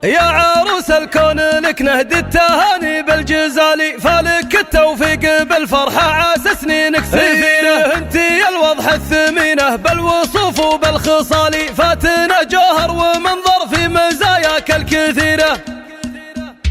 يا عروس الكون لك نهدي التهاني بالجزالي، فلك التوفيق بالفرحة عسى سنينك سفينة. انتي الوضح الثمينة بالوصوف وبالخصال، فاتنا جوهر ومنظر في مزاياك الكثيرة.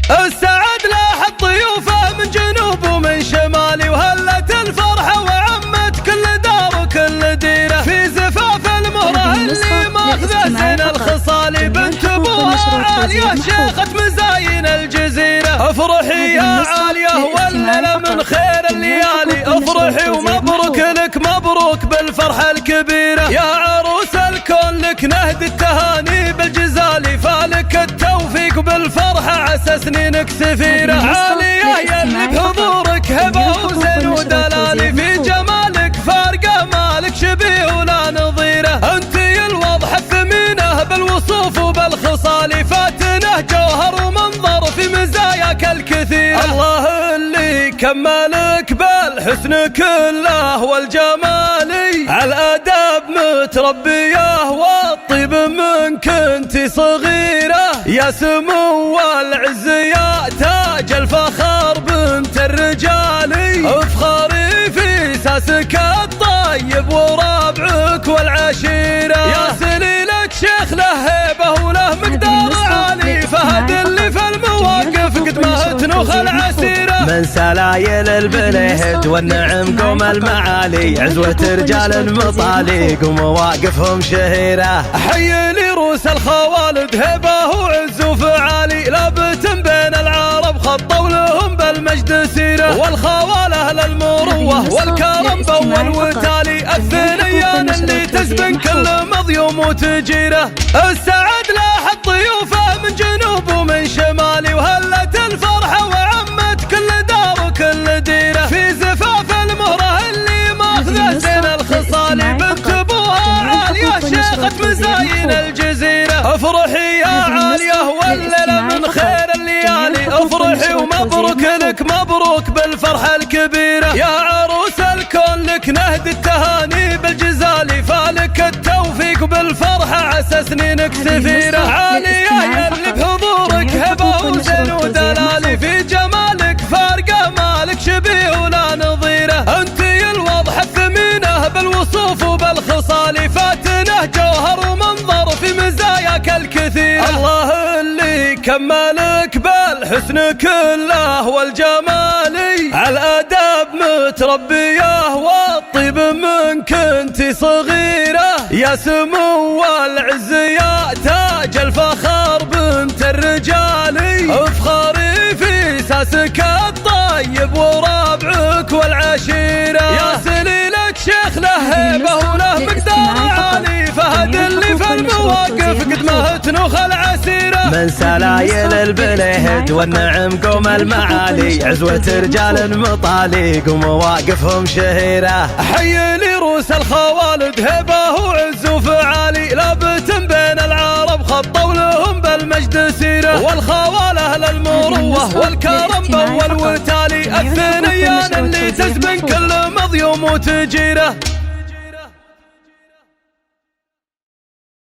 السعد لاح الضيوفه من جنوب ومن شمالي، وهلت الفرحة وعمت كل دار وكل ديرة. في زفاف المهرة اللي ماخذه زين الخصالي، بنت ابوها عالية شيخة مزاين الجزيرة. افرحي يا عالية والليلة من خير الليالي، افرحي ومبروك لك مبروك بالفرحة الكبيرة. يا عروس الكون لك نهدي التهاني بالجزالي، فالك التوفيق بالفرحة عسى سنينك سفيرة. عالية يلي بحضورك هبة وزين ودلالي، في جمالك فارقة مالك شبيه ولا نظيرة. انتي الوضح الثمينة بالوصوف وبالخصال، فاتنه جوهر ومنظر في مزاياك الكثيرة. الله اللي كملك بالحسن كله والجمال، عالآداب متربية والطيب منك انتي صغيرة. يا سمو العز يا تاج الفخر بنت الرجال، افخري في ساسك الطيب وربعك والعشيرة. يا سليلك شيخ له هيبة وله مقدار عالي، فهد اللي في المواقف قد ما تنوخ العسيرة. من سلايل البلهد والنعم قوم المعالي، عزوة رجال مطاليق ومواقفهم شهيرة. حي لي روس الخوالد هبة وعز وفعالي، لابت بين العرب خطوا لهم بالمجد سيرة. والخواله للمروة والكرم والوتالي، الثنيان اللي تزبن كل مضيوم وتجيره. السعد لاح الضيوفه من جنوب ومن شمالي، وهلت الفرحة وعمت كل دار وكل ديرة. في زفاف المهرة اللي ماخذه زين الخصالي، بنت ابوها عالية شيخة مزاين الجزيرة. افرحي يا عالية والليلة من خير الليالي، افرحي ومبروك لك مبروك بالفرحة الكبيرة. يا عروس الكون لك نهدي التهاني بالجزالي، فالك التوفيق بالفرحة عسى سنينك سفيرة. عالية يلي بحضورك هبة وزين ودلالي، في جمالك فارقة مالك شبيه ولا نظيرة. انتي الوضح الثمينة بالوصوف وبالخصال، فاتنه جوهر ومنظر في مزاياك الكثير. الله اللي كملك بالحسن كله والجمال، عالآداب متربية والطيب منك انتي صغيرة. يا سمو العز يا تاج الفخر بنت الرجال، افخري في ساسك الطيب وربعك والعشيرة. يا سليلك شيخ له هيبة وله مقدار عالي، فهد اللي في المواقف قد ما تنوخ العسيرة. من سلايل البلهد والنعم قوم المعالي، عزوة رجال مطاليق ومواقفهم شهيرة. حي لي روس الخوالد هبة وعز وفعالي، لابت بين العرب خطوا لهم بالمجد سيرة. والخواله للمروة والكرم والوتالي، الثنيان اللي تزبن كل مضيوم وتجيره.